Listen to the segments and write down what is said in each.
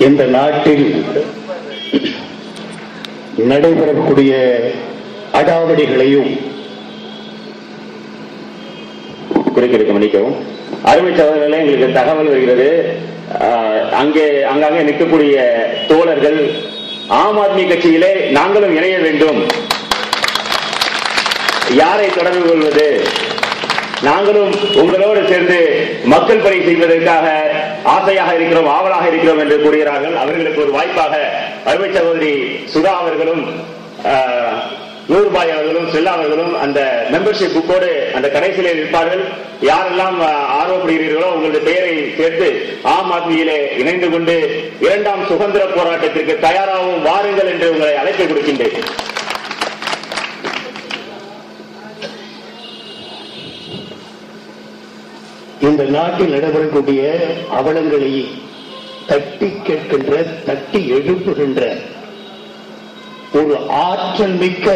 இந்த நாட்டில் நடைபெறக்கூடிய அடாவடிகளையும் குறுக்கிற்கு மன்னிக்கவும். அருமை சகோதரர்களே, எங்களுக்கு தகவல் வருகிறது. அங்காங்கே நிற்கக்கூடிய தோழர்கள் ஆம் ஆத்மி கட்சியிலே நாங்களும் இணைய வேண்டும். யாரை தொடர்பு கொள்வது? நாங்களும் உங்களோடு சேர்ந்து மக்கள் பணி செய்வதற்காக ஆசையாக இருக்கிறோம், ஆவலாக இருக்கிறோம் என்று கூறுகிறார்கள். அவர்களுக்கு ஒரு வாய்ப்பாக அருமை சகோதரி சுதா அவர்களும் நூறுபாய் அவர்களும் செல்லா அவர்களும் அந்த மெம்பர்ஷிப் புக்கோடு அந்த கடைசியிலே இருப்பார்கள். யாரெல்லாம் ஆர்வப்படுகிறீர்களோ உங்களுடைய பெயரை சேர்த்து ஆம் ஆத்மியிலே இணைந்து கொண்டு இரண்டாம் சுதந்திர போராட்டத்திற்கு தயாராகவும் வாருங்கள் என்று உங்களை அழைப்பு கொடுக்கின்றேன். இந்த நாட்டில் நடைபெறக்கூடிய அவலங்களை தட்டி கேட்கின்ற, தட்டி எழுப்புகின்ற ஒரு ஆற்றல் மிக்க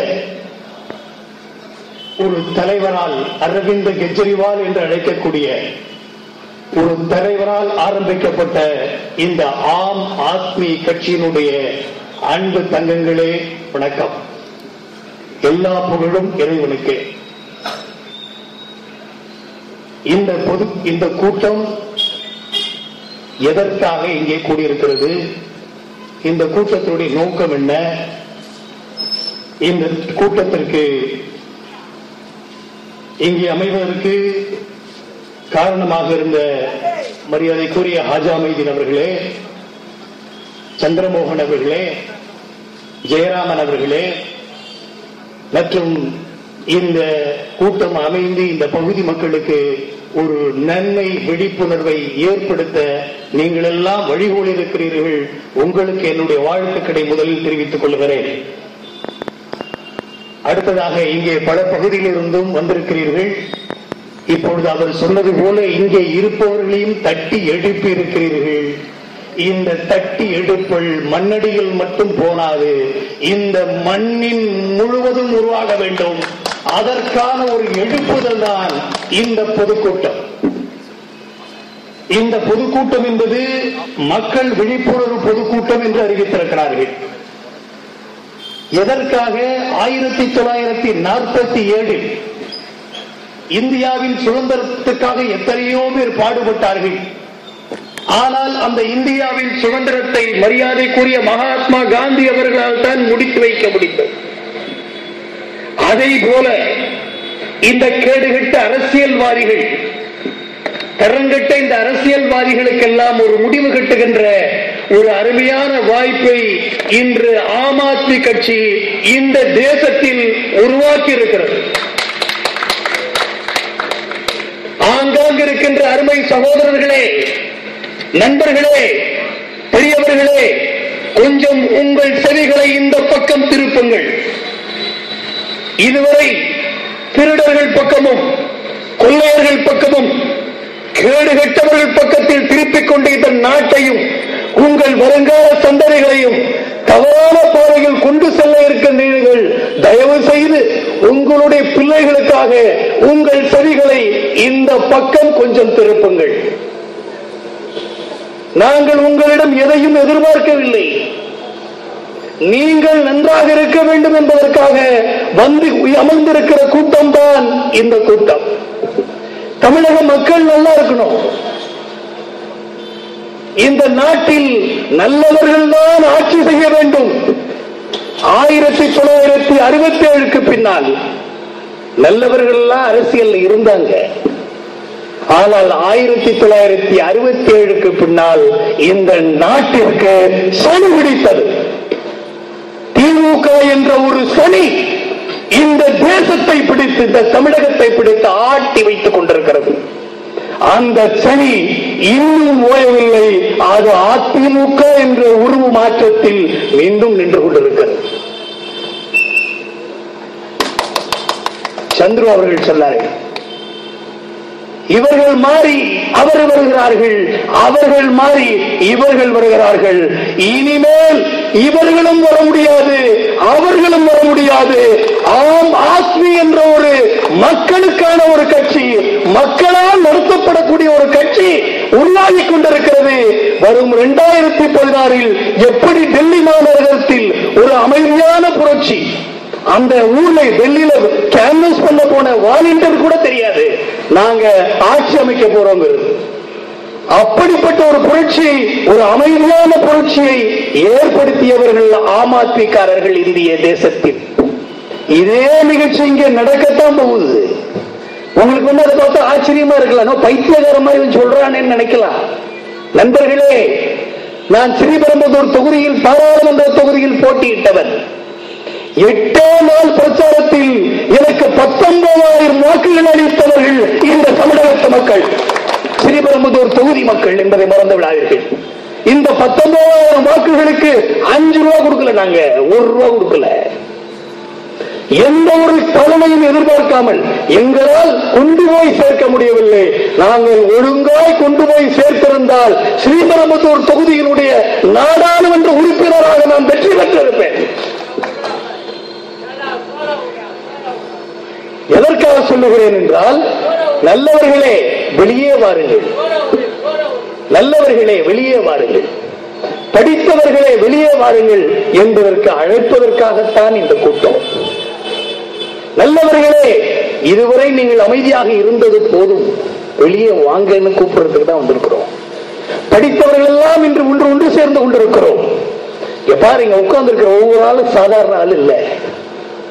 ஒரு தலைவரால், அரவிந்த் கெஜ்ரிவால் என்று அழைக்கக்கூடிய ஒரு தலைவரால் ஆரம்பிக்கப்பட்ட இந்த ஆம் ஆத்மி கட்சியினுடைய அன்பு தங்கங்களே வணக்கம். எல்லா புகழும் இறைவனுக்கு. இந்த கூட்டம் எதற்காக இங்கே கூடியிருக்கிறது? இந்த கூட்டத்தினுடைய நோக்கம் என்ன? இந்த கூட்டத்திற்கு இங்கே அமைவதற்கு காரணமாக இருந்த மரியாதைக்குரிய ஹாஜா மைதீன் அவர்களே, சந்திரமோகன் அவர்களே, ஜெயராமன் அவர்களே மற்றும் இந்த கூட்டம் அமைந்து இந்த பகுதி மக்களுக்கு ஒரு நன்மை விழிப்புணர்வை ஏற்படுத்த நீங்கள் எல்லாம் வழிகோல் இருக்கிறீர்கள். உங்களுக்கு என்னுடைய வாழ்த்துக்களை முதலில் தெரிவித்துக் கொள்கிறேன். அடுத்ததாக இங்கே பல பகுதியிலிருந்தும் வந்திருக்கிறீர்கள். இப்பொழுது அவர் சொன்னது போல இங்கே இருப்பவர்களையும் தட்டி எழுப்பி இருக்கிறீர்கள். இந்த தட்டி எடுப்பல் மண்ணடியில் மட்டும் போனாது, இந்த மண்ணின் முழுவதும் உருவாக வேண்டும். அதற்கான ஒரு எழுப்புதல் தான் இந்த பொதுக்கூட்டம். இந்த பொதுக்கூட்டம் என்பது மக்கள் விழிப்புணர்வு பொதுக்கூட்டம் என்று அறிவித்திருக்கிறார்கள். எதற்காக? 1947 இந்தியாவின் சுதந்திரத்துக்காக எத்தனையோ பேர் பாடுபட்டார்கள். ஆனால் அந்த இந்தியாவின் சுதந்திரத்தை மரியாதைக்குரிய மகாத்மா காந்தி அவர்களால் தான் முடித்து வைக்க முடிந்தது. அதை போல இந்த கேடுகட்ட அரசியல்வாதிகள், தரங்கட்ட இந்த அரசியல்வாதிகளுக்கெல்லாம் ஒரு முடிவு கட்டுகின்ற ஒரு அருமையான வாய்ப்பை இன்று ஆம் ஆத்மி கட்சி இந்த தேசத்தில் உருவாக்கி இருக்கிறது. ஆங்காங்கு இருக்கின்ற அருமை சகோதரர்களே, நண்பர்களே, பெரியவர்களே, கொஞ்சம் உங்கள் செவிகளை இந்த பக்கம் திருப்புங்கள். இதுவரை திருடர்கள் பக்கமும் கொள்ளையர்கள் பக்கமும் கேடுகட்டவர்கள் பக்கத்தில் திருப்பிக் கொண்டு இந்த நாட்டையும் உங்கள் வருங்கால சந்ததிகளையும் தவறான பாதையில் கொண்டு செல்ல இருக்கின்றீர்கள். தயவு செய்து உங்களுடைய பிள்ளைகளுக்காக உங்கள் செவிகளை இந்த பக்கம் கொஞ்சம் திருப்புங்கள். நாங்கள் உங்களிடம் எதையும் எதிர்பார்க்கவில்லை. நீங்கள் நன்றாக இருக்க வேண்டும் என்பதற்காக வந்து அமர்ந்திருக்கிற கூட்டம் தான் இந்த கூட்டம். தமிழக மக்கள் நல்லா இருக்கணும். இந்த நாட்டில் நல்லவர்கள் தான் ஆட்சி செய்ய வேண்டும். 1967 பின்னால் நல்லவர்கள் எல்லாம் அரசியல் இருந்தாங்க. ஆனால் 1967 பின்னால் இந்த நாட்டிற்கு சனி பிடித்தது. திமுக என்ற ஒரு சனி இந்த தேசத்தை பிடித்து, இந்த தமிழகத்தை பிடித்து ஆட்டி வைத்துக் கொண்டிருக்கிறது. அந்த சனி இன்னும் ஓயவில்லை. அது அதிமுக என்ற உருவ மாற்றத்தில் மீண்டும் நின்று கொண்டிருக்கிறது. சந்துரு அவர்கள் சொன்னார்கள், இவர்கள் மாறி அவர் வருகிறார்கள், அவர்கள் மாறி இவர்கள் வருகிறார்கள். இனிமேல் இவர்களும் வர முடியாது, அவர்களும் வர முடியாது. ஆம் ஆத்மி என்ற ஒரு மக்களுக்கான ஒரு கட்சி, மக்களால் நடத்தப்படக்கூடிய ஒரு கட்சி உருவாகி கொண்டிருக்கிறது. வரும் 2016 எப்படி டெல்லி மாநகரத்தில் ஒரு அமைதியான புரட்சி, அந்த ஊர்ல டெல்லியில கேன்வஸ் பண்ண போன வாலண்டியர் கூட தெரியாது நாங்க ஆட்சி அமைக்க போறோங்கிறது. அப்படிப்பட்ட ஒரு புரட்சியை, ஒரு அமைதியான புரட்சியை ஏற்படுத்தியவர்கள் ஆம் ஆத்மிக்காரர்கள் இந்திய தேசத்தில். இதே நிகழ்ச்சி இங்கே நடக்கத்தான் போகுது. உங்களுக்கு வந்து அதை பார்த்தா ஆச்சரியமா இருக்கலாம், பைத்தியகாரமா இவன் சொல்றானேன்னு நினைக்கலாம். நண்பர்களே, நான் ஸ்ரீபெரும்புதூர் தொகுதியில் பாராளுமன்ற தொகுதியில் போட்டியிட்டவன். 8 நாள் பிரச்சாரத்தில் எனக்கு 19,000 வாக்குகள் அளித்தவர்கள் இந்த தமிழகத்து மக்கள், ஸ்ரீபெரும்புதூர் தொகுதி மக்கள் என்பதை மறந்து விடாதீர்கள். இந்த 19,000 வாக்குகளுக்கு 5 ரூபா கொடுக்கல, நாங்க 1 ரூபா கொடுக்கல. எந்த ஒரு பலனையும் எதிர்பார்க்காமல் எங்களால் கொண்டு போய் சேர்க்க முடியவில்லை. நாங்கள் ஒழுங்காய் கொண்டு போய் சேர்த்திருந்தால் ஸ்ரீபெரும்புதூர் தொகுதியினுடைய நாடாளுமன்ற உறுப்பினராக நான் வெற்றி பெற்றிருப்பேன். எதற்காக சொல்லுகிறேன் என்றால், நல்லவர்களே வெளியே வாருங்கள், நல்லவர்களே வெளியே வாருங்கள், படித்தவர்களே வெளியே வாருங்கள் என்பதற்கு அழைப்பதற்காகத்தான் இந்த கூட்டம். நல்லவர்களே, இதுவரை நீங்கள் அமைதியாக இருந்தது போதும், வெளியே வாங்கன்னு கூப்பிடுறதுக்கு தான் வந்திருக்கிறோம். படித்தவர்கள் எல்லாம் இன்று ஒன்று சேர்ந்து கொண்டிருக்கிறோம். பாருங்க, உட்கார்ந்து இருக்கிற ஒவ்வொரு ஆளும் சாதாரண ஆள் இல்ல.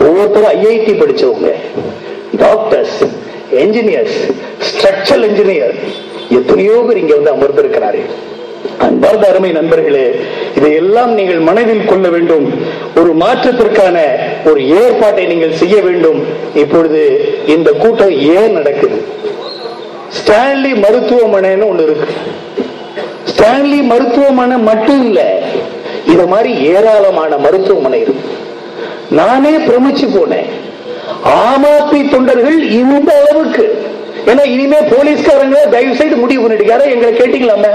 ஒவ்வொருத்தரும் ஐஐடி படிச்சவங்க, டாக்டர்ஸ், என்ஜினியர்ஸ், ஸ்ட்ரக்சரல் இன்ஜினியர், எத்தனையோ பேர் இங்க வந்து அமர்ந்திருக்கிறார்கள். அன்பார்ந்த அருமை நண்பர்களே, இதையெல்லாம் நீங்கள் மனதில் கொள்ள வேண்டும். ஒரு மாற்றத்திற்கான ஒரு ஏற்பாட்டை நீங்கள் செய்ய வேண்டும். இப்பொழுது இந்த கூட்டம் ஏன் நடக்குது? ஸ்டான்லி மருத்துவமனைன்னு ஒண்ணு இருக்கு. ஸ்டான்லி மருத்துவமனை மட்டும் இல்ல, இது மாதிரி ஏராளமான மருத்துவமனை இருக்கு. நானே பிரமிச்சு போனேன். ஆம் ஆத்மி தொண்டர்கள் இந்த அளவுக்கு, ஏன்னா இனிமே போலீஸ்காரங்க தயவு செய்து முடிவு பண்ணிட்டு எங்களை கேட்டீங்களாமே,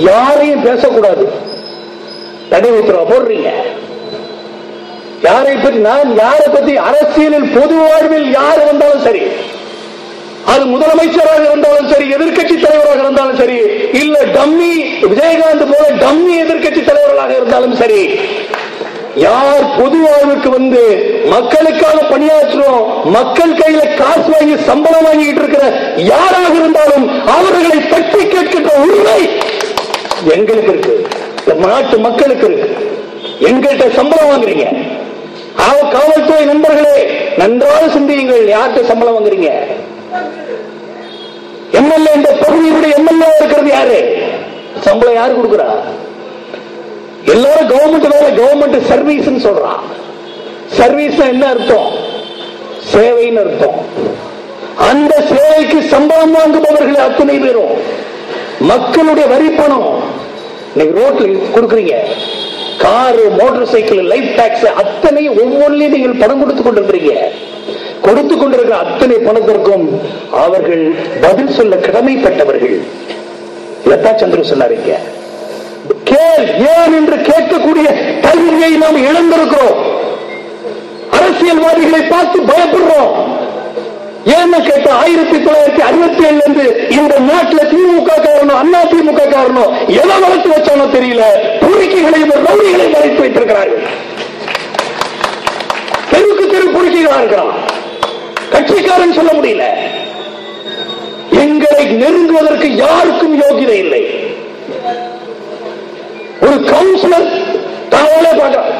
யாரையும் பேசக்கூடாது, தடை உத்தரவா போடுறீங்க. யாரை பற்றி, நான் யாரை பற்றி, அரசியலில் பொது வாழ்வில் யார் வந்தாலும் சரி, அது முதலமைச்சராக இருந்தாலும் சரி, எதிர்கட்சி தலைவராக இருந்தாலும் சரி, இல்ல டம்மி விஜயகாந்த் போல டம்மி எதிர்கட்சி தலைவர்களாக இருந்தாலும் சரி, யார் பொது வாழ்வுக்கு வந்து மக்களுக்காக பணியாற்றுறோம், மக்கள் கையில காசு வாங்கி சம்பளம் வாங்கிட்டு இருக்கிற யாராக இருந்தாலும் அவர்களை தட்டி கேட்கின்ற உரிமை எங்களுக்கு இருக்கு, நாட்டு மக்களுக்கு இருக்கு. எங்கள்கிட்ட சம்பளம் வாங்குறீங்க, காவல்துறை நண்பர்களே நன்றாக சிந்தியுங்கள். யார்கிட்ட சம்பளம் வாங்குறீங்க? எம்எல்ஏ, இந்த பகுதியுடைய எம்எல்ஏ இருக்கிறது யாரு? சம்பளம் யாரு கொடுக்குறா? எல்லாரும் கவர்மெண்ட் வேலை, கவர்மெண்ட் சர்வீஸ் சொல்றான். சர்வீஸ் என்ன அர்த்தம்? சேவைன்னு அர்த்தம். அந்த சேவைக்கு சம்பளம் வாங்குபவர்கள் அத்தனை பேரும் மக்களுடைய வரி பணம் இன்னைக்கு ரோட்ல கொடுக்குறீங்க. Car, motor cycle, life tax அத்தனை ஒவ்வொன்றிலையும் நீங்கள் பணம் கொடுத்துக் கொண்டிருக்கிறீங்க. கொடுத்துக் கொண்டிருக்கிற அத்தனை பணத்திற்கும் அவர்கள் பதில் சொல்ல கடமைப்பட்டவர்கள். லதா சந்திர சொன்னாருங்க, ஏன் என்று கேட்கக்கூடிய தகுதியை நாம் இழந்திருக்கிறோம். அரசியல்வாதிகளை பார்த்து பயப்படுறோம். ஏன்னு கேட்ட 1967 இருந்து இந்த நாட்டில் திமுக காரணம், அண்ணா திமுக காரணம் எதை வளர்த்து வச்சானோ தெரியல, பொறுக்கிகளையும் ரவுடிகளையும் வளர்த்து வைத்திருக்கிறார்கள். தெருக்கு தெரு பொறுக்கிகளா இருக்கிறான், கட்சிக்காரன் சொல்ல முடியல. எங்களை நெருங்குவதற்கு யாருக்கும் யோகிதை இல்லை. ஒரு கவுன்சிலர் தாங்களே பார்க்கிறார்,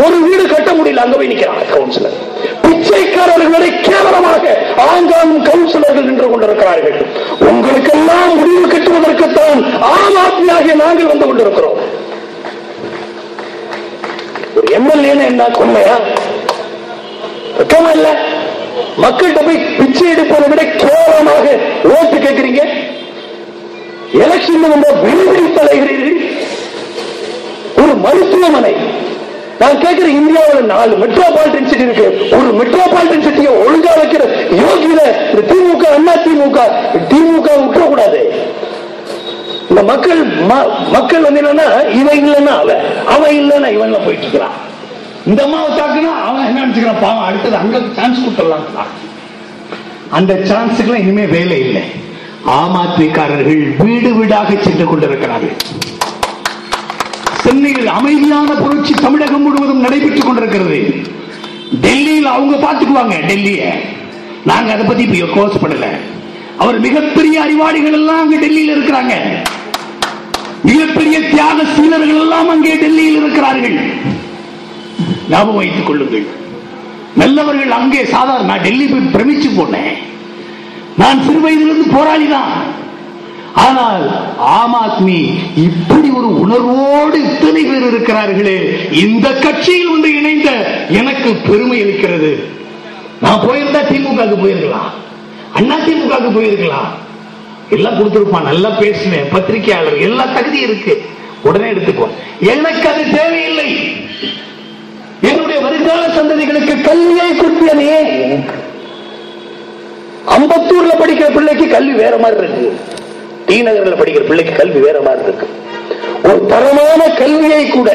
ஒரு வீடு கட்ட முடியல, அங்க போய் நிற்கிறான் கவுன்சிலர். பிச்சைக்காரர்களை கேவலமாக ஆங்காங்கும் கவுன்சிலர்கள் நின்று கொண்டிருக்கிறார்கள். உங்களுக்கெல்லாம் முடிவு கட்டுவதற்குத்தான் ஆம் ஆத்மியாகிய நாங்கள் வந்து கொண்டிருக்கிறோம். ஒரு எம்எல்ஏ என்ன கொள்ளையா? வெக்கமா இல்ல? மக்கள்கிட்ட போய் பிச்சை எடுப்பதை விட கேவலமாக ஓட்டு கேட்கிறீங்க. எலெக்ஷன் வந்த விரும்பி தலைகிறீர்கள். ஒரு மருத்துவமனை, நான் கேட்கிறேன், இந்தியாவில் 4 மெட்ரோபாலிட்டன் சிட்டி இருக்கு. ஒரு மெட்ரோபாலிட்டன் சிட்டியை ஒழுங்கா வைக்கிற யோகியில இந்த திமுக, அண்ணா திமுக விட்டுறக்கூடாது. இந்த மக்கள் வந்து என்னன்னா இவன் இல்லைன்னா அவன் இல்லைன்னா இவன் போயிட்டு இருக்கிறான். இந்த அம்மாவை தாக்குனா அவன் என்ன நினைச்சுக்கிறான், பாவம் அடுத்தது அங்க சான்ஸ் கொடுத்துடலாம். அந்த சான்ஸுக்கு இனிமே வேலை இல்லை. ஆம் ஆத்மிக்காரர்கள் வீடு வீடாக சென்று கொண்டிருக்கிறார்கள். சென்னையில் அமைதியான புரட்சி தமிழகம் முழுவதும் நடைபெற்றுக் கொண்டிருக்கிறது. டெல்லியில் அவங்க பார்த்துக்குவாங்க, டெல்லிய நாங்க அதை பத்தி இப்ப கோர்ஸ் பண்ணல. அவர் மிகப்பெரிய அறிவாளிகள் எல்லாம் அங்கே டெல்லியில் இருக்கிறாங்க. மிகப்பெரிய தியாக சீலர்கள் எல்லாம் அங்கே டெல்லியில் இருக்கிறார்கள். ஞாபகம் வைத்துக் கொள்ளுங்கள். நல்லவர்கள் அங்கே சாதாரண. நான் டெல்லி போய் பிரமிச்சு போனேன். நான் சிறு வயதிலிருந்து போராளி தான். ஆனால் ஆம் ஆத்மி இப்படி ஒரு உணர்வோடு இத்தனை பேர் இருக்கிறார்களே, இந்த கட்சியில் ஒன்று இணைந்த எனக்கு பெருமை அளிக்கிறது. நான் போயிருந்தா திமுகவுக்கு போயிருக்கலாம், அண்ணா திமுகவுக்கு போயிருக்கலாம், எல்லாம் கொடுத்திருப்பான். நல்லா பேசுவேன், பத்திரிகையாளர், எல்லா தகுதி இருக்கு, உடனே எடுத்துக்குவோம். எனக்கு அது தேவையில்லை. என்னுடைய வருங்கால சந்ததிகளுக்கு கல்வியை கொடுத்தனே. அம்பத்தூர்ல படிக்கிற பிள்ளைக்கு கல்வி வேற மாதிரி இருக்கு, டி நகரில் படிக்கிற பிள்ளைக்கு கல்வி வேற மாதிரி இருக்கு. ஒரு தரமான கல்வியை கூட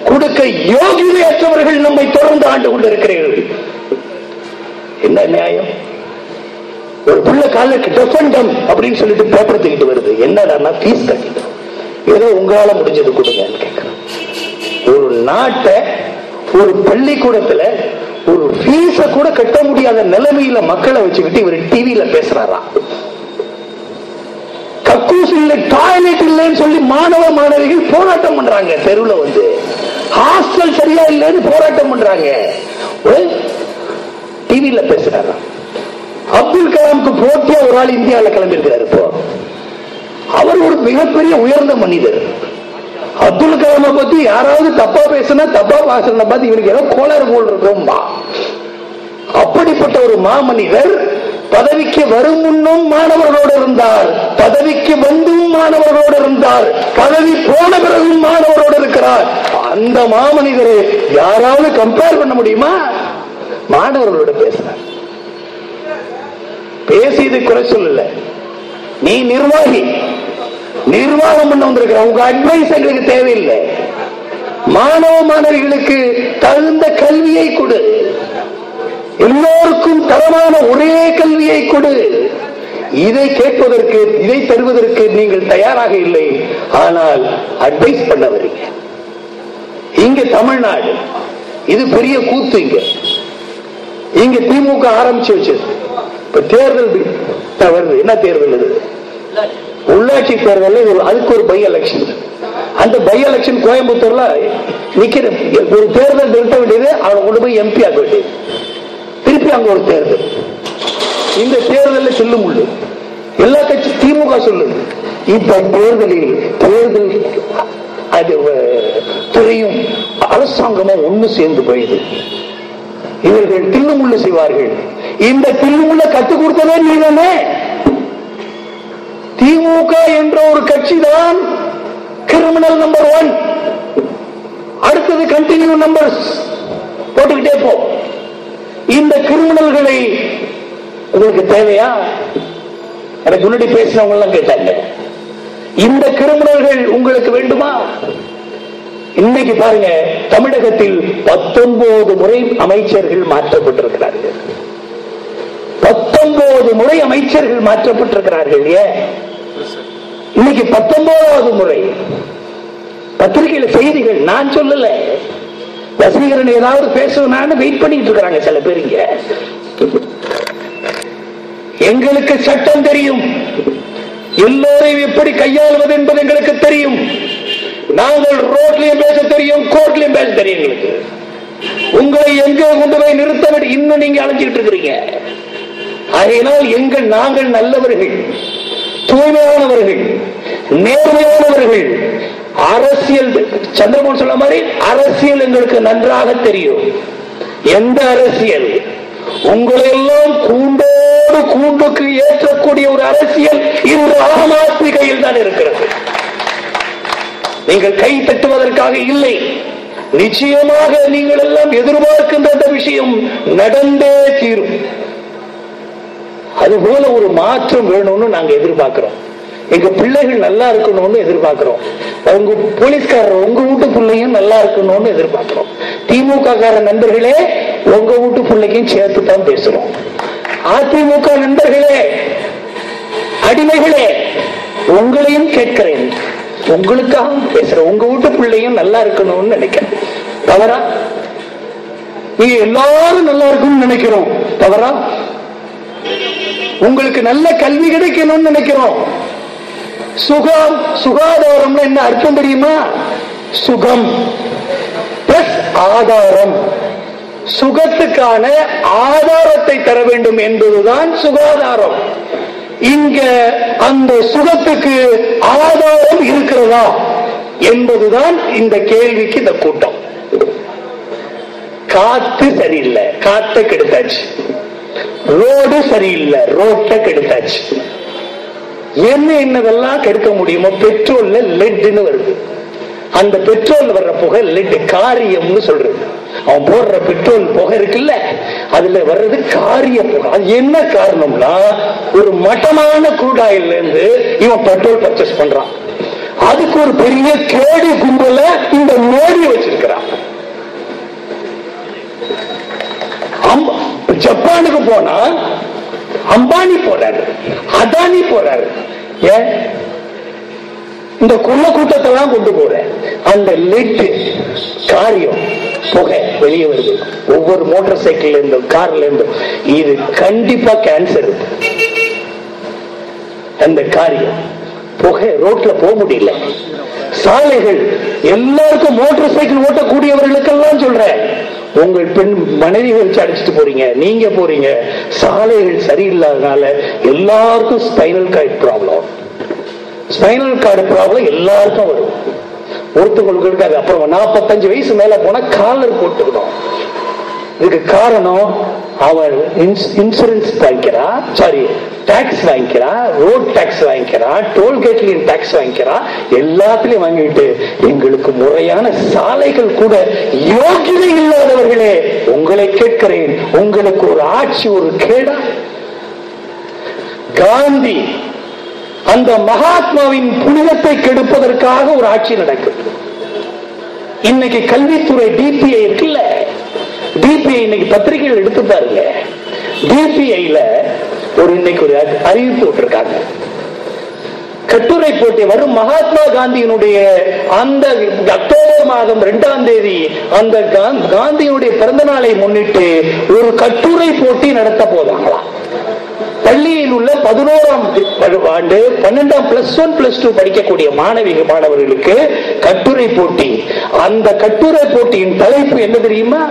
கொடுக்க யோகியற்றவர்கள் நம்மை தொடர்ந்து ஆண்டு கொண்டிருக்கிறீர்கள். என்ன நியாயம்? ஒரு பிள்ளை காலுக்கு டெஃபண்டம் அப்படின்னு சொல்லிட்டு பேப்பர் தூக்கிட்டு வருது. என்னடா ஃபீஸ் கட்டிட்டு ஏதோ உங்களால முடிஞ்சது கொடுங்கன்னு கேட்கிறேன். ஒரு நாட்டை ஒரு பள்ளிக்கூடத்துல ஒரு ஃபீஸ கூட கட்ட முடியாத நிலைமையில மக்களை வச்சுக்கிட்டு இவர் டிவியில பேசுறாரா? கக்கூஸ் இல்லை, டாய்லெட் இல்லைன்னு சொல்லி மாணவ மாணவிகள் போராட்டம் பண்றாங்க. தெருவுல வந்து ஹாஸ்டல் சரியா இல்லைன்னு போராட்டம் பண்றாங்க. டிவியில பேசுறாரா? அப்துல் கலாமுக்கு போட்டியா ஒரு ஆள் இந்தியாவில் கிளம்பி இருக்கிறார். இப்போ அவர் ஒரு மிகப்பெரிய உயர்ந்த மனிதர். அப்துல் கலாமை பத்தி யாராவது தப்பா பேசினா தப்பா பேசுறத பார்த்து இவனுக்கு ஏதோ கோளாறு போல் இருக்கும். அப்படிப்பட்ட ஒரு மாமனிதர் பதவிக்கு வரும் முன்னும் மாணவர்களோடு இருந்தார், பதவிக்கு வந்தும் மாணவர்களோடு இருந்தார், பதவி போன பிறகும் மாணவரோடு இருக்கிறார். அந்த மாமனிதரை யாராவது கம்பேர் பண்ண முடியுமா? மாணவர்களோட பேசுறார். பேசியது குறை சொல்லல. நீ நிர்வாகி, நிர்வாகம் பண்ண வந்திருக்கிற, உங்க அட்வைஸ் எங்களுக்கு தேவையில்லை. மாணவ மாணவிகளுக்கு தகுந்த கல்வியை கொடு, எல்லோருக்கும் தரமான ஒரே கல்வியை கொடு. இதை கேட்பதற்கு, இதை தருவதற்கு நீங்கள் தயாராக இல்லை. ஆனால் அட்வைஸ் பண்ண வரீங்க. இங்க தமிழ்நாடு இது பெரிய கூத்து. இங்க திமுக ஆரம்பிச்சு வச்சது. இப்ப தேர்தல் வருது. என்ன தேர்தல் இது? உள்ளாட்சி தேர்தல். அதுக்கு ஒரு பை எலெக்ஷன். அந்த பை எலெக்ஷன் கோயம்புத்தூர்ல நிக்கிற ஒரு தேர்தல் நிறுத்த வேண்டியது, அவனை கொண்டு போய் எம்பி ஆக வேண்டியது. திருப்பி அங்க ஒரு தேர்தல். இந்த தேர்தலில் செல்லும் உள்ளது எல்லா கட்சி திமுக சொல்லுது. இப்ப தேர்தலில் தேர்தல் அது துறையும் அரசாங்கமும் ஒண்ணு சேர்ந்து போயிடுது. இவர்கள் தில்லுமுள்ளு செய்வார்கள். இந்த தில்லுமுள்ள கற்றுக் கொடுத்ததே நீதானே. திமுக என்ற ஒரு கட்சி தான் கிரிமினல் நம்பர் 1. அடுத்தது கண்டினியூ நம்பர்ஸ் போட்டுக்கிட்டே போ. இந்த கிரிமினல்களை உங்களுக்கு தேவையா? எனக்கு முன்னாடி பேசினவங்க எல்லாம் கேட்டாங்க, இந்த கிரிமினல்கள் உங்களுக்கு வேண்டுமா? இன்னைக்கு பாருங்க, தமிழகத்தில் 19 முறை அமைச்சர்கள் மாற்றப்பட்டிருக்கிறார்கள். 19 முறை அமைச்சர்கள் மாற்றப்பட்டிருக்கிறார்கள். ஏன் இன்னைக்கு 19வது முறை? பத்திரிகையில செய்திகள், நான் சொல்லல. வசீகரன் ஏதாவது பேசுவான்னு வெயிட் பண்ணிட்டு இருக்கிறாங்க சில பேர். எங்களுக்கு சட்டம் தெரியும், எல்லோரையும் எப்படி கையாளுவது என்பது எங்களுக்கு தெரியும். நாங்கள் ரோட்லயும் பேச தெரியும், கோர்ட்லயும் பேச தெரியும் எங்களுக்கு. உங்களை எங்கே கொண்டு போய் நிறுத்த வேண்டும் இன்னும் நீங்க அழைச்சிட்டு இருக்கிறீங்க. ஆகையினால் நாங்கள் நல்லவர்கள், தூய்மையானவர்கள், நேர்மையானவர்கள். அரசியல் சந்திரமோகன் சொல்ல மாதிரி அரசியல் எங்களுக்கு நன்றாக தெரியும். எந்த அரசியல்? உங்களை எல்லாம் கூண்டோடு கூண்டுக்கு ஏற்றக்கூடிய ஒரு அரசியல் இன்று ஆம் ஆத்மி கையில் தான் இருக்கிறது. நீங்கள் கை தட்டுவதற்காக இல்லை. நிச்சயமாக நீங்கள் எல்லாம் எதிர்பார்க்கின்ற விஷயம் நடந்தே தீரும். அதுபோல ஒரு மாற்றம் வேணும்னு நாங்க எதிர்பார்க்கிறோம். எங்க பிள்ளைகள் நல்லா இருக்கணும்னு எதிர்பார்க்கிறோம். உங்க போலீஸ்காரர் உங்க வீட்டு பிள்ளையும் நல்லா இருக்கணும்னு எதிர்பார்க்கிறோம். திமுக கார நண்பர்களே, உங்க வீட்டு பிள்ளைக்கும் சேர்த்து தான் பேசுறோம். அதிமுக நண்பர்களே, அடிமைகளே, உங்களையும் கேட்கிறேன், உங்களுக்காக பேசுறேன். உங்க வீட்டு பிள்ளையும் நல்லா இருக்கணும்னு நினைக்கிறேன். தவறா? நீங்க எல்லாரும் நல்லா இருக்கணும்னு நினைக்கிறோம். தவறா? உங்களுக்கு நல்ல கல்வி கிடைக்கணும்னு நினைக்கிறோம். சுகம், சுகாதாரம்னு என்ன அர்த்தம் தெரியுமா? சுகம் பிளஸ் ஆதாரம். சுகத்துக்கான ஆதாரத்தை தர வேண்டும் என்பதுதான் சுகாதாரம். இங்க அந்த சுகத்துக்கு ஆதாரம் இருக்கிறதா என்பதுதான் இந்த கேள்விக்கு இந்த கூட்டம். காத்து சரியில்லை, காத்தை கெடுத்தாச்சு. ரோடு சரியில்லை, ரோட்டை கெடுத்தாச்சு. என்னதெல்லாம் கெடுக்க முடியுமோ? பெட்ரோல்ல லெட்னு வருது. அந்த பெட்ரோல் வர்ற புகை லெட், காரியம்னு சொல்றது. அவன் போடுற பெட்ரோல் புகை இருக்குல்ல, அதுல வர்றது காரிய புகை. அது என்ன காரணம்னா, ஒரு மட்டமான crude oil இருந்து இவன் பெட்ரோல் பர்ச்சேஸ் பண்றான். அதுக்கு ஒரு பெரிய கேடு கும்பல இந்த மோடி வச்சிருக்கிறான். ஜப்பானுக்கு போனா அம்பானி போறாரு, அதானி போறாரு. ஏன் இந்த குள்ள கூட்டத்தை தான் கொண்டு போற? அந்த லெட் காரியம் புகை வெளியே வருது ஒவ்வொரு மோட்டார் சைக்கிள் இருந்தும் கார்ல இருந்தும். இது கண்டிப்பா கேன்சர். அந்த காரியம் புகை ரோட்ல போக முடியல. சாலைகள் எல்லாருக்கும் மோட்டார் சைக்கிள் ஓட்டக்கூடியவர்களுக்கெல்லாம் சொல்றேன், உங்கள் பெண் மனைவி வச்சு அடிச்சுட்டு போறீங்க, நீங்க போறீங்க. சாலைகள் சரியில்லாதனால எல்லாருக்கும் spinal cord problem. Spinal cord problem எல்லாருக்கும் வரும். ஒருத்தவங்களுக்கு இருக்காது. அப்புறம் 45 வயசு மேல போனா காலர் போட்டுக்கணும். இதுக்கு காரணம், அவன் இன்சூரன்ஸ் வாங்கிக்கிறா, சாரி டாக்ஸ் வாங்கிக்கிறா, ரோட் டாக்ஸ் வாங்கிக்கிறா, டோல்கேட்லயும் டாக்ஸ் வாங்கிக்கிறா, எல்லாத்திலையும் வாங்கிட்டு எங்களுக்கு முறையான சாலைகள் கூட யோகிதை இல்லாதவர்களே, உங்களை கேட்கிறேன், உங்களுக்கு ஒரு ஆட்சி ஒரு கேடா? காந்தி அந்த மகாத்மாவின் புனிதத்தை கெடுப்பதற்காக ஒரு ஆட்சி நடக்குது. இன்னைக்கு கல்வித்துறை டிபிஐ இருக்குல்ல, டிபிஐ இன்னைக்கு பத்திரிகைகள் எடுத்து பாருங்க. டிபிஐல இன்னைக்கு ஒரு அறிவிப்பு விட்டுருக்காங்க. கட்டுரை போட்டி வரும் மகாத்மா காந்தியினுடைய அந்த அக்டோபர் மாதம் 2ஆம் தேதி அந்த காந்தியினுடைய பிறந்த நாளை முன்னிட்டு ஒரு கட்டுரை போட்டி நடத்த போதாங்களாம். பள்ளியில் உள்ள 11ஆம் ஆண்டு 12ஆம் +1 +2 படிக்கக்கூடிய மாணவர்களுக்கு கட்டுரை போட்டி. அந்த கட்டுரை போட்டியின் தலைப்பு என்ன தெரியுமா?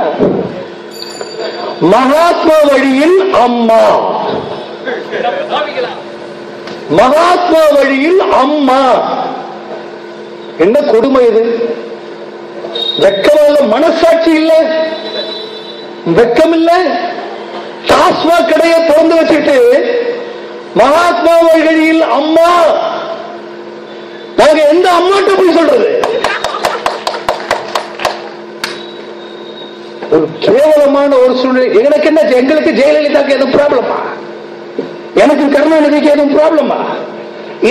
மகாத்மா வழியில் அம்மா. மகாத்மா வழியில் அம்மா. என்ன கொடுமை இது! வெக்கமல்ல, மனசாட்சி இல்ல, வெக்கம் இல்ல. டாஸ்மாக் கடையை திறந்து வச்சுட்டு மகாத்மா வழியில் அம்மா. நாங்க எந்த அம்மாட்ட போய் சொல்றது? ஒரு கேவலமான ஒரு சூழ்நிலை. எனக்கு என்ன, எங்களுக்கு ஜெயலலிதாக்கு எதுவும் ப்ராப்ளமா? எனக்கு கருணாநிதிக்கு எதுவும் ப்ராப்ளமா?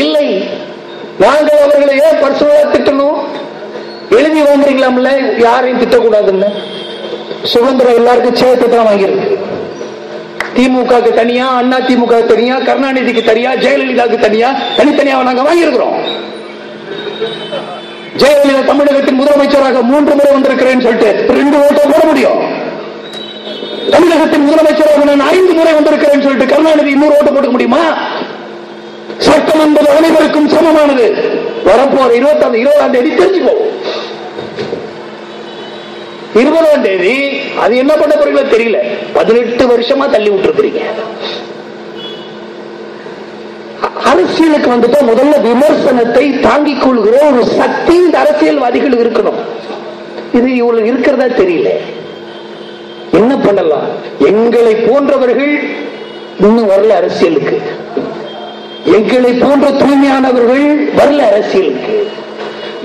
இல்லை. நாங்கள் அவர்களை ஏன் பர்சனலா திட்டணும்? எழுதி வாங்குறீங்களாம்ல, யாரையும் திட்டக்கூடாதுன்னு. சுதந்திரம் எல்லாருக்கும் சேர்த்து தான் வாங்கியிருக்கு. திமுக தனியா, அண்ணா திமுக தனியா, கருணாநிதிக்கு தனியா, ஜெயலலிதாவுக்கு தனியா, தனித்தனியா நாங்க வாங்கியிருக்கிறோம். ஜெயலலிதா தமிழகத்தின் முதலமைச்சராக 3 முறை வந்திருக்கிறேன்னு சொல்லிட்டு 2 ஓட்டை போட முடியும். தமிழகத்தின் முதலமைச்சராக நான் 5 முறை வந்திருக்கிறேன்னு சொல்லிட்டு கருணாநிதி 200 ஓட்டு போட முடியுமா? சட்டம் என்பது அனைவருக்கும் சமமானது. வரப்போற 20ஆம் தேதி தெரிஞ்சுக்கோ. 20ஆம் தேதி அது என்ன பண்ண போறீங்களோ தெரியல. 18 வருஷமா தள்ளி விட்டுருக்கீங்க. அரசியலுக்கு வந்துட்டா முதல்ல விமர்சனத்தை தாங்கிக் கொள்கிற ஒரு சக்தி இந்த அரசியல்வாதிகள் இருக்கணும். இது இவ்வளவு இருக்கிறதா தெரியல. என்ன பண்ணலாம்? எங்களை போன்றவர்கள் இன்னும் வரல அரசியலுக்கு. எங்களை போன்ற தூய்மையானவர்கள் வரல அரசியலுக்கு.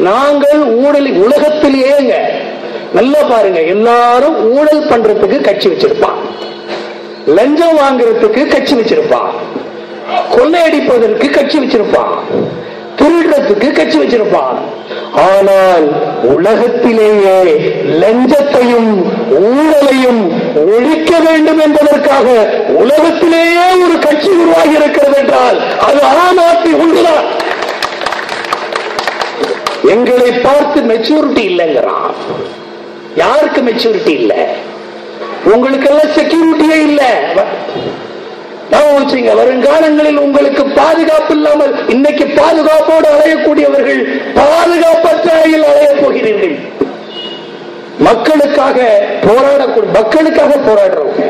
நாங்கள் ஊழல் உலகத்திலேயேங்க நல்லா பாருங்க, எல்லாரும் ஊழல் பண்றதுக்கு கட்சி வச்சிருப்பான், லஞ்சம் வாங்குறதுக்கு கட்சி வச்சிருப்பான், கொள்ளையடிப்பதற்கு கட்சி வச்சிருப்பான், திருடுறதுக்கு கட்சி வச்சிருப்பான். ஆனால் உலகத்திலேயே லஞ்சத்தையும் ஊழலையும் ஒழிக்க வேண்டும் என்பதற்காக உலகத்திலேயே ஒரு கட்சி உருவாகி இருக்கிறது என்றால் அது ஆம் ஆத்மி ஒன்றுதான். எங்களை பார்த்து மெச்சூரிட்டி இல்லைங்கிறான். யாருக்கு மெச்சூரிட்டி இல்ல? உங்களுக்கெல்லாம் செக்யூரிட்டியே இல்ல. வருங்காலங்களில் உங்களுக்கு பாதுகாப்பு இல்லாமல் இன்னைக்கு பாதுகாப்போடு அலையக்கூடியவர்கள் பாதுகாப்பற்ற அறையில் அலையப் போகிறீர்கள். மக்களுக்காக போராடுறவங்க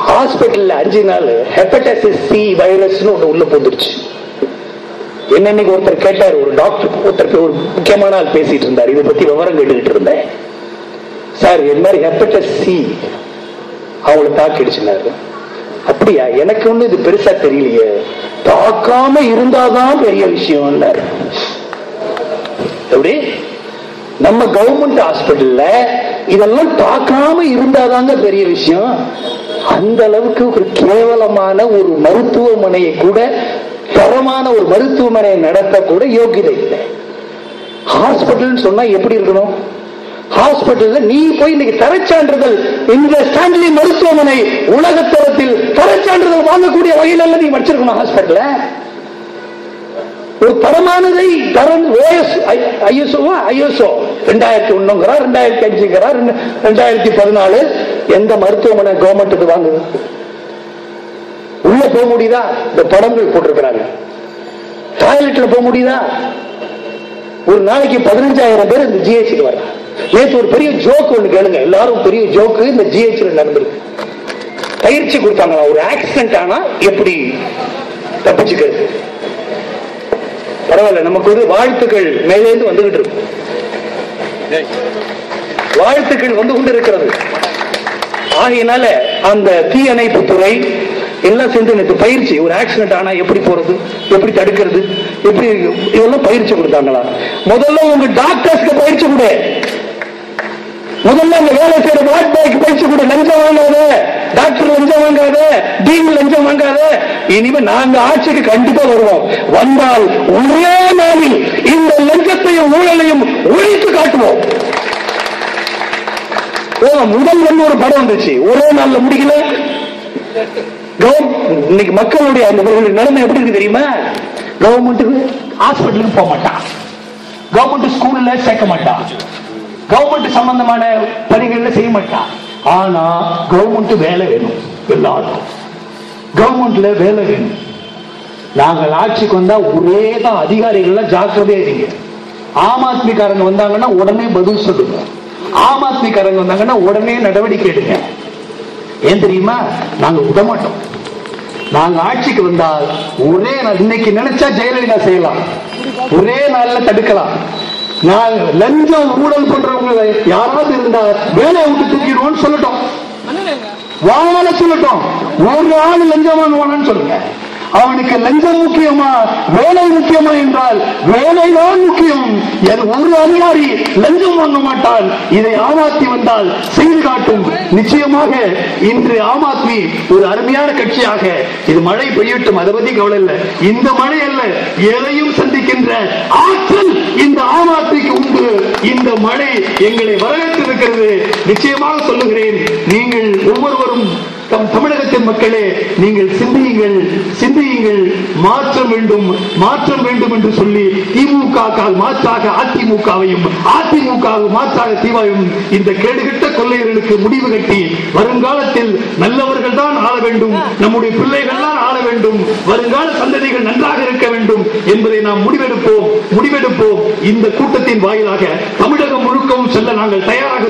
ஹாஸ்பிட்டல்ல 5 நாள் ஹெப்படைட்டிஸ் சி வைரஸ் உள்ள போந்துருச்சு. என்னன்னைக்கு ஒருத்தர் கேட்டார், ஒரு டாக்டர் ஒருத்தர் ஒரு முக்கியமான ஆள் பேசிட்டு இருந்தார், இதை பத்தி விவரம் கேட்டுக்கிட்டு இருந்தேன். சார் இந்த மாதிரி ஹெப்படைட்டிஸ் சி அவங்களை தாக்கிடுச்சுனாரு. அப்படியா? எனக்கு ஒண்ணு இது பெருசா தெரியலையே, தாக்காம இருந்தாதான் பெரிய விஷயம். எப்படி நம்ம கவர்மெண்ட் ஹாஸ்பிட்டல்ல இதெல்லாம் தாக்காம இருந்தாதாங்க பெரிய விஷயம். அந்த அளவுக்கு ஒரு கேவலமான ஒரு மருத்துவமனையை கூட, தரமான ஒரு மருத்துவமனையை நடத்த கூட யோகியதை இல்லை. ஹாஸ்பிட்டல் சொன்னா எப்படி இருக்கணும்? ஹாஸ்பிட்டல்ல நீ போய் இன்னைக்கு தரச்சான்றிதழ், இந்த ஸ்டான்லி மருத்துவமனை உலகத்தரத்தில் தரச்சான்றிதழ் வாங்கக்கூடிய வகையில நீ வச்சிருக்கணும். ஹாஸ்பிட்டல்ல ஒரு தரமானதை தரம் ஐஎஸ்ஓ 2001 2005 2014 எந்த மருத்துவமனை கவர்மெண்ட் வாங்குது? உள்ள போக முடியுதா? இந்த படங்கள் போட்டிருக்கிறாங்க. டாய்லெட்ல போக முடியுதா? ஒரு நாளைக்கு 15,000 பேர் இந்த ஜிஹெச்சுக்கு வர. நேற்று ஒரு பெரிய ஜோக் ஒண்ணு கேளுங்க, எல்லாரும் பெரிய ஜோக்கு இந்த ஜிஹெச்ல நடந்திருக்கு. பயிற்சி கொடுத்தாங்களா, ஒரு ஆக்சிடென்ட் ஆனா எப்படி தப்பிச்சுக்கிறது. பரவாயில்ல, நமக்கு ஒரு வாழ்த்துக்கள் மேலேந்து வந்துகிட்டு இருக்கு, வாழ்த்துக்கள் வந்து கொண்டு இருக்கிறது. ஆகையினால அந்த தீயணைப்பு துறை எல்லாம் சேர்ந்து எனக்கு பயிற்சி, ஒரு ஆக்சிடென்ட் ஆனா எப்படி போறது, எப்படி தடுக்கிறது, எப்படி, இதெல்லாம் பயிற்சி கொடுத்தாங்களா? முதல்ல உங்க டாக்டர்ஸ்க்கு பயிற்சி கொடு, முதல்ல அங்க வேலை செய்யற வார்ட் பாய்க்கு பயிற்சி கொடு. லஞ்சம் வாங்காத டாக்டர், லஞ்சம் வாங்காத டீன், லஞ்சம் வாங்காத. இனிமே நாங்க ஆட்சிக்கு கண்டிப்பா வருவோம். வந்தால் ஒரே நாளில் இந்த லஞ்சத்தையும் ஊழலையும் ஒழித்து காட்டுவோம். முதல் ஒரு படம் வந்துச்சு, ஒரே நாள்ல முடிக்கல. இன்னைக்கு மக்களுடைய அந்த நிலைமை எப்படி இருக்கு தெரியுமா? கவர்மெண்ட்டுக்கு ஹாஸ்பிட்டலுக்கு போக மாட்டான், கவர்மெண்ட் ஸ்கூல்ல சேர்க்க மாட்டான், கவர்மெண்ட் சம்பந்தமான பணிகள்ல செய்ய மாட்டான். ஆனா கவர்மெண்ட் வேலை வேணும், எல்லாருக்கும் கவர்மெண்ட்ல வேலை வேணும். நாங்கள் ஆட்சிக்கு வந்தா ஒரே தான் அதிகாரிகள் ஜாக்கிரதையா இருங்க. ஆம் ஆத்மிக்காரங்க வந்தாங்கன்னா உடனே பதில் சொல்லுங்க, ஆம் ஆத்மிக்காரங்க வந்தாங்கன்னா உடனே நடவடிக்கை எடுங்க. ஏன் தெரியுமா? நாங்க விட மாட்டோம். நாங்க ஆட்சிக்கு வந்தால் ஒரே நாள், இன்னைக்கு நினைச்சா ஜெயலலிதா செய்யலாம், ஒரே நாள்ல தடுக்கலாம். லஞ்சம் ஊழல் பண்றவங்க யாராவது இருந்தா வேலையை விட்டு தூக்கிடுவோம்னு சொல்லட்டும், வாங்க சொல்லட்டும். ஒரு ஆள் லஞ்சம் வாங்குவானு சொல்லுங்க. அவனுக்கு லஞ்சம் முக்கியமா வேலை முக்கியமா என்றால் வேலைதான் முக்கியம். ஒரு அதிகாரி லஞ்சம் வாங்க மாட்டால். இதை ஆம் ஆத்மி வந்தால் செய்து காட்டும். நிச்சயமாக இன்று ஆம் ஆத்மி ஒரு அருமையான கட்சியாக, இது மழை பெய்யட்டும், அதை பத்தி கவலை இல்லை. இந்த மழை அல்ல, எதையும் சந்திக்கின்ற ஆற்றல் இந்த ஆம் ஆத்மிக்கு உண்டு. இந்த மழை எங்களை வரவேற்றிருக்கிறது. நிச்சயமாக சொல்லுகிறேன், நீங்கள் ஒவ்வொருவரும் தமிழகத்தின் மக்களே, நீங்கள் சிந்தியுங்கள், சிந்தியுங்கள். மாற்றம் வேண்டும், மாற்றம் வேண்டும் என்று சொல்லி திமுக மாற்றாக அதிமுகவையும், அதிமுக மாற்றாக திமுகவும் இந்த கேடுகட்ட கொள்ளையர்களுக்கு முடிவு கட்டி வருங்காலத்தில் நல்லவர்கள் தான் ஆள வேண்டும், நம்முடைய பிள்ளைகள் தான் ஆள வேண்டும், வருங்கால சந்ததிகள் நன்றாக இருக்க வேண்டும் என்பதை நாம் முடிவெடுப்போம். இந்த கூட்டத்தின் வாயிலாக தமிழகம் முழுக்கவும் செல்ல நாங்கள் தயாராக